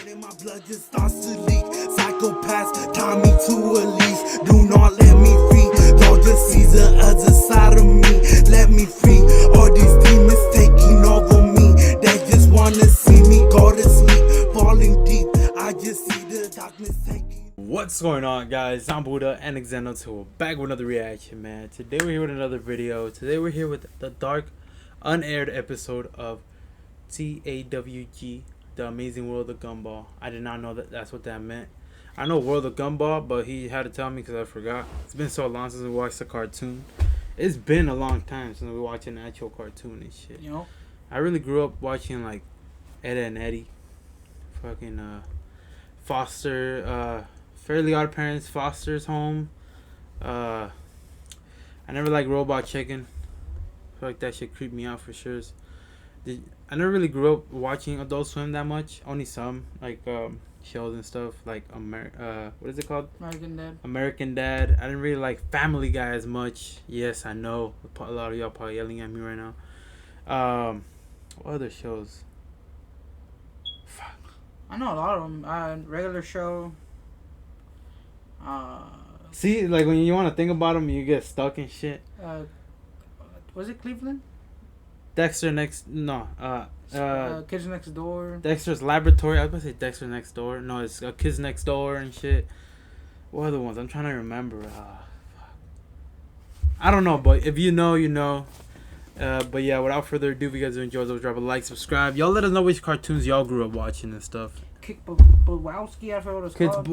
and my blood just starts to leak. Psychopaths tie me to a leash. Do not let me free. Y'all just see the other side of me. Let me free. All these demons taking over me. They just wanna see me go to sleep. Falling deep. I just see the darkness taking. What's going on, guys? I'm Buddha and Xeno2 back with another reaction, man. Today we're here with another video. Today we're here with the dark, unaired episode of TAWG, The Amazing World of Gumball. I did not know that's what that meant. I know World of Gumball, but he had to tell me because I forgot. It's been so long since we watched the cartoon. It's been a long time since we watched an actual cartoon and shit. You know? I really grew up watching like Ed and Eddie, fucking Foster, Fairly Odd Parents, Foster's Home. I never liked Robot Chicken. I feel like that shit creeped me out for sure. I never really grew up watching Adult Swim that much. Only some like shows and stuff like what is it called? American Dad. American Dad. I didn't really like Family Guy as much. Yes, I know a lot of y'all probably yelling at me right now. What other shows? Fuck. I know a lot of them. Regular Show. See, like when you want to think about them, you get stuck in shit. Was it Cleveland? Dexter Kids Next Door. Dexter's Laboratory. I was about to say Dexter Next Door. No, it's Kids Next Door and shit. What other ones? I'm trying to remember. I don't know, but if you know, you know. But yeah, without further ado, if you guys enjoy, drop a like, subscribe. Y'all let us know which cartoons y'all grew up watching and stuff. Bowowski, I forgot what it's called.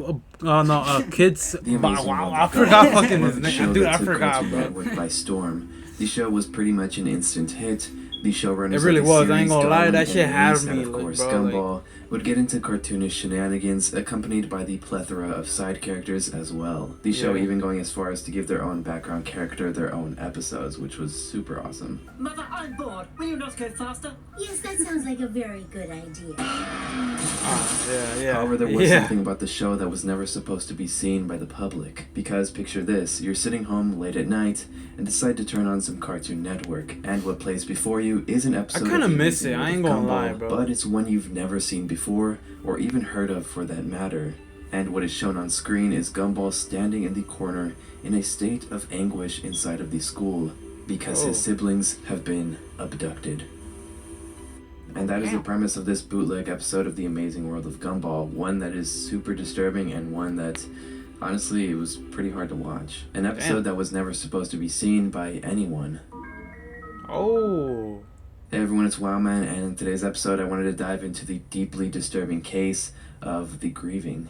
Kids. Wow, I forgot fucking his name. Dude, I forgot, bro. By storm. The show was pretty much an instant hit. The showrunners it really of the was. I ain't series, gonna lie, Don that shit and had Reese, me, and of course, bro, Gumball would get into cartoonish shenanigans, accompanied by the plethora of side characters as well. The show even going as far as to give their own background character their own episodes, which was super awesome. Mother, I'm bored. Will you not go faster? Yes, that sounds like a very good idea. However, there was something about the show that was never supposed to be seen by the public. Because, picture this, you're sitting home late at night and decide to turn on some Cartoon Network, and what plays before you is an episode I kinda of The miss it, Amazing I ain't World of gonna lie, Gumball, bro. but it's one you've never seen before, or even heard of for that matter. And what is shown on screen is Gumball standing in the corner in a state of anguish inside of the school, because his siblings have been abducted. And that is the premise of this bootleg episode of The Amazing World of Gumball, one that is super disturbing and one that, honestly, it was pretty hard to watch. An episode that was never supposed to be seen by anyone. Oh. Hey everyone, it's Wowman, and in today's episode I wanted to dive into the deeply disturbing case of the grieving.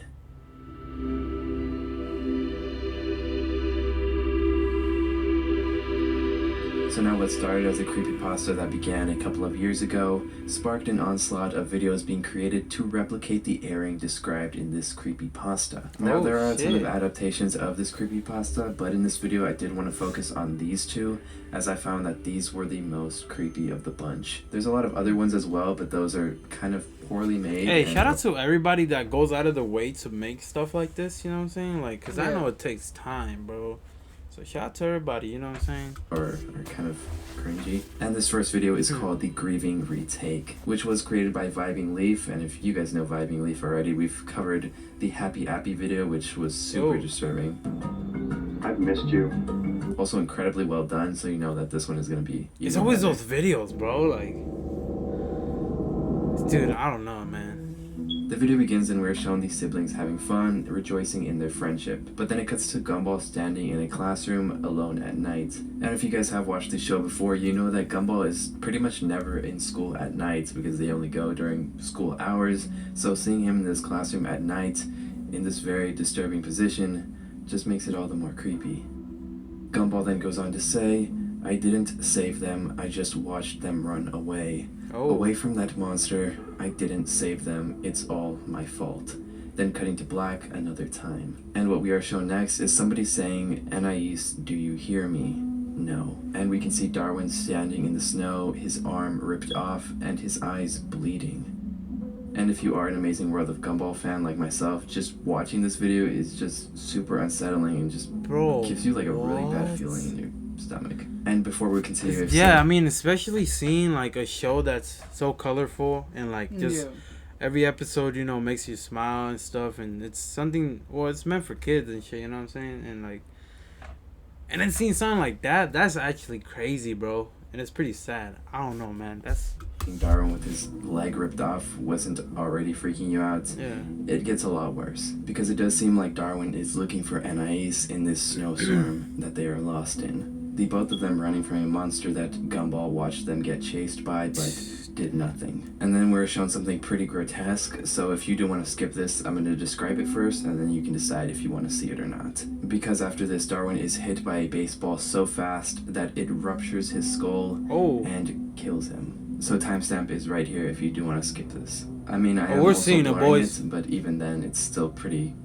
So now what started as a creepypasta that began a couple of years ago sparked an onslaught of videos being created to replicate the airing described in this creepypasta. Now there are a ton of adaptations of this creepypasta, but in this video I did want to focus on these two, as I found that these were the most creepy of the bunch. There's a lot of other ones as well, but those are kind of poorly made. Hey, shout out to everybody that goes out of the way to make stuff like this, you know what I'm saying? Like, because I know it takes time, bro. So shout out to everybody, you know what I'm saying? Or kind of cringy. And this first video is called The Grieving Retake, which was created by Vibing Leaf. And if you guys know Vibing Leaf already, we've covered the Happy Appy video, which was super disturbing. I've missed you. Also incredibly well done, so you know that this one is going to be It's always those videos, bro. Like, dude, I don't know, man. The video begins and we're shown the siblings having fun, rejoicing in their friendship. But then it cuts to Gumball standing in a classroom alone at night. And if you guys have watched the show before, you know that Gumball is pretty much never in school at night because they only go during school hours. So seeing him in this classroom at night, in this very disturbing position, just makes it all the more creepy. Gumball then goes on to say, "I didn't save them, I just watched them run away. Away from that monster, I didn't save them, it's all my fault." Then cutting to black another time. And what we are shown next is somebody saying, "Anais, do you hear me?" No. And we can see Darwin standing in the snow, his arm ripped off, and his eyes bleeding. And if you are an Amazing World of Gumball fan like myself, just watching this video is just super unsettling and just gives you like a really bad feeling in your stomach. And before we continue, I mean, especially seeing like a show that's so colorful and like just every episode, you know, makes you smile and stuff, and it's something. Well, it's meant for kids and shit. You know what I'm saying? And like, and then seeing something like that, that's actually crazy, bro. And it's pretty sad. I don't know, man. That's Darwin with his leg ripped off wasn't already freaking you out. yeah. It gets a lot worse because it does seem like Darwin is looking for Anais in this snowstorm that they are lost in. The both of them running from a monster that Gumball watched them get chased by but did nothing. And then we're shown something pretty grotesque, so if you do want to skip this, I'm going to describe it first and then you can decide if you want to see it or not. Because after this, Darwin is hit by a baseball so fast that it ruptures his skull and kills him. So timestamp is right here if you do want to skip this. I mean, I am we're also seeing it, blurring boys. it, but even then, it's still pretty...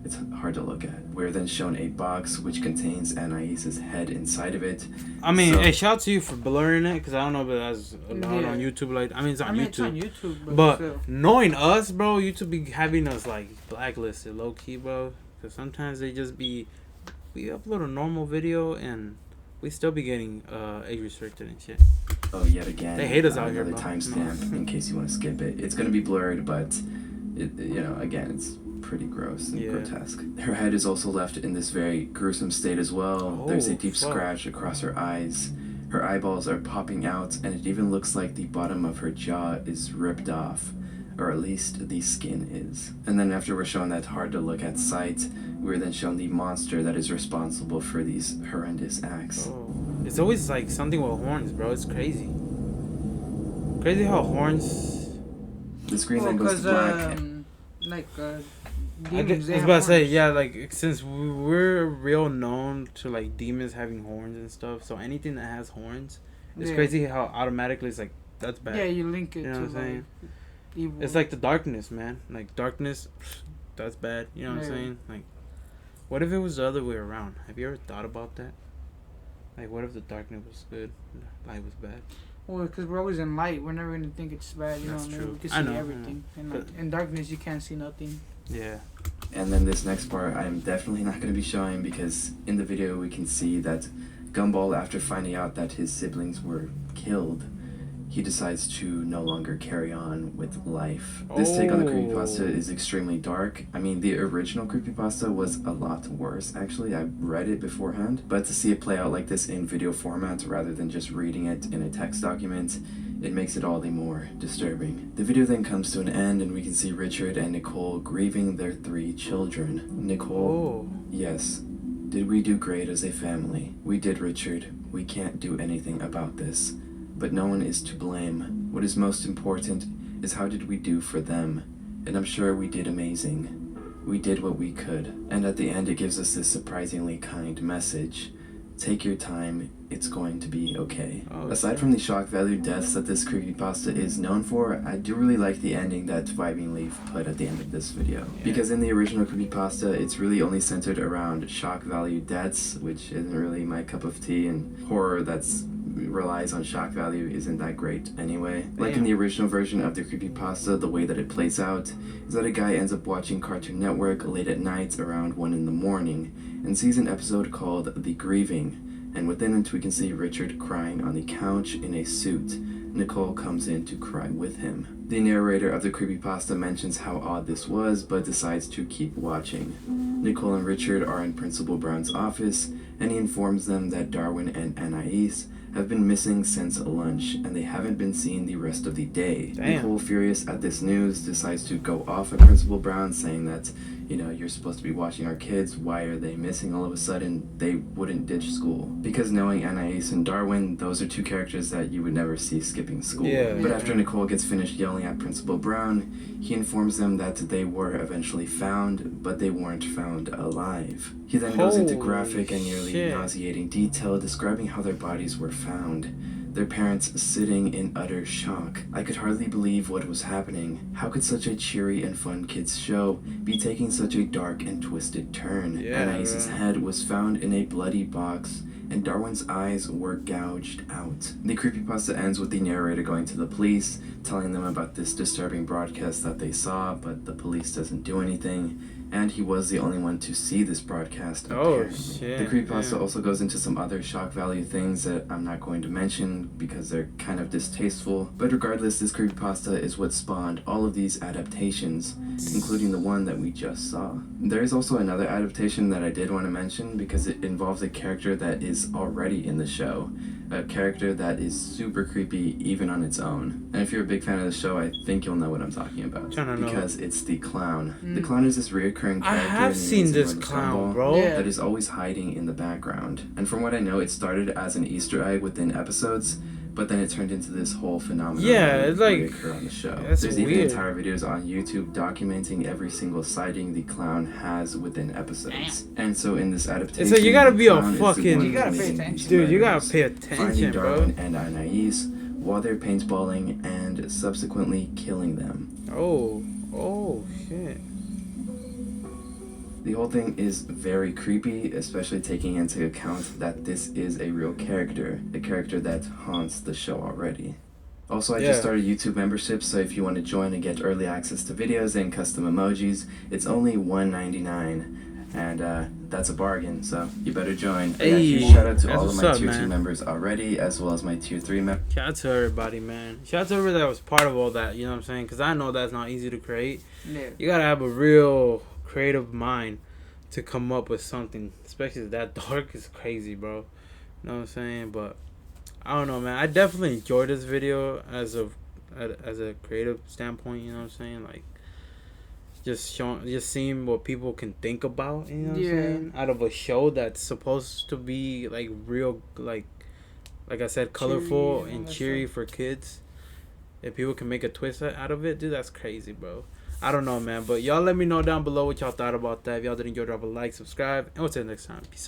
It's hard to look at. We're then shown a box which contains Anais's head inside of it. I mean, So- hey, shout out to you for blurring it, because I don't know if that's allowed Yeah. on YouTube. Like, I mean, it's on YouTube. It's on YouTube, But still. knowing us, bro, YouTube be having us like blacklisted, low key, bro. Because sometimes they just be, we upload a normal video and we still be getting age restricted and shit. Oh, yet again. They hate us out here, Another bro. timestamp in case you want to skip it. It's going to be blurred, but, again, it's pretty gross and Yeah. grotesque. Her head is also left in this very gruesome state as well. There's a Oh, deep fuck. scratch across her eyes. Her eyeballs are popping out, and it even looks like the bottom of her jaw is ripped off. Or at least the skin is. And then after we're shown that hard to look at sight, we're then shown the monster that is responsible for these horrendous acts. Oh. It's always like something with horns, bro. It's crazy. Crazy how horns. The screen Well, then goes to black. I Demons, they was have about to say, horns. yeah, like, since we're real known to, like, demons having horns and stuff, so anything that has horns, it's Yeah. crazy how automatically it's like, that's bad. Yeah, you link it You know to what I'm saying? evil. It's like the darkness, man. Like, darkness, that's bad. You know what I'm Yeah. saying? Like, what if it was the other way around? Have you ever thought about that? Like, what if the darkness was good and the light was bad? Well, because we're always in light, we're never gonna think it's bad. You That's know, true. we can I see know, I know. everything. And But- in darkness, you can't see nothing. Yeah. And then this next part I'm definitely not going to be showing because in the video we can see that Gumball, after finding out that his siblings were killed, he decides to no longer carry on with life. This take on the creepypasta is extremely dark. I mean, the original creepypasta was a lot worse, actually. I read it beforehand, but to see it play out like this in video format rather than just reading it in a text document, it makes it all the more disturbing. The video then comes to an end and we can see Richard and Nicole grieving their 3 children. Nicole, Oh. yes. Did we do great as a family? We did, Richard. We can't do anything about this. But no one is to blame. What is most important is how did we do for them? And I'm sure we did amazing. We did what we could. And at the end it gives us this surprisingly kind message. Take your time, it's going to be okay. Oh, Aside from the shock value deaths that this creepypasta is known for, I do really like the ending that Vibing Leaf put at the end of this video. Yeah. Because in the original creepypasta, it's really only centered around shock value deaths, which isn't really my cup of tea, and horror that's relies on shock value isn't that great anyway. Like in the original version of the creepypasta, the way that it plays out is that a guy ends up watching Cartoon Network late at night around 1 in the morning and sees an episode called The Grieving, and within it we can see Richard crying on the couch in a suit. Nicole comes in to cry with him. The narrator of the creepypasta mentions how odd this was, but decides to keep watching. Nicole and Richard are in Principal Brown's office, and he informs them that Darwin and Anais have been missing since lunch, and they haven't been seen the rest of the day. Damn. Nicole, furious at this news, decides to go off at Principal Brown, saying that, you're supposed to be watching our kids, why are they missing all of a sudden? They wouldn't ditch school. Because knowing Anais and Darwin, those are 2 characters that you would never see skipping school. Yeah. But Yeah. after Nicole gets finished yelling at Principal Brown, he informs them that they were eventually found, but they weren't found alive. He then goes into Holy graphic and nearly shit. nauseating detail describing how their bodies were found. Their parents sitting in utter shock. I could hardly believe what was happening. How could such a cheery and fun kids show be taking such a dark and twisted turn? Yeah, Anais's right. head was found in a bloody box, and Darwin's eyes were gouged out. The creepypasta ends with the narrator going to the police, telling them about this disturbing broadcast that they saw, but the police doesn't do anything. and he was the only one to see this broadcast. Oh, apparently. shit. The creepypasta Yeah. also goes into some other shock value things that I'm not going to mention because they're kind of distasteful. But regardless, this creepypasta is what spawned all of these adaptations, including the one that we just saw. There is also another adaptation that I did want to mention because it involves a character that is already in the show. A character that is super creepy even on its own. And if you're a big fan of the show, I think you'll know what I'm talking about. Trying to know. Because it's the clown. The clown is this reoccurring character I have in the seen Amazing this World of clown, Gumball bro. Yeah. that is always hiding in the background. And from what I know, it started as an Easter egg within episodes, but then it turned into this whole phenomenon. Yeah, that it's would like- reoccur on the show. that's There's even weird. entire videos on YouTube documenting every single sighting the clown has within episodes. And so in this adaptation, So you gotta the be a clown is the fucking- one You gotta pay committing attention. these Dude, you gotta murders, pay finding attention, bro. Darwin and Anais while they're paintballing and subsequently killing them. Oh, shit. The whole thing is very creepy, especially taking into account that this is a real character, a character that haunts the show already. Also, I Yeah. just started YouTube membership, so if you want to join and get early access to videos and custom emojis, it's only $1.99, and that's a bargain, so you better join. Hey, Yeah, huge shout out to that's all of what's my up, Tier 2 man. members already, as well as my Tier 3 members. Shout out to everybody, man. Shout out to everybody that was part of all that, you know what I'm saying? Because I know that's not easy to create. Yeah. You gotta have a real creative mind to come up with something, especially that dark is crazy, bro. You know what I'm saying? But I don't know, man. I definitely enjoyed this video as a creative standpoint. You know what I'm saying? Like just seeing what people can think about. You know what I'm saying? Out of a show that's supposed to be like real, like I said, colorful Cheery and and all that cheery stuff. for kids. If people can make a twist out of it, dude, that's crazy, bro. I don't know, man. But y'all let me know down below what y'all thought about that. If y'all did enjoy, drop a like, subscribe, and we'll see you next time. Peace out.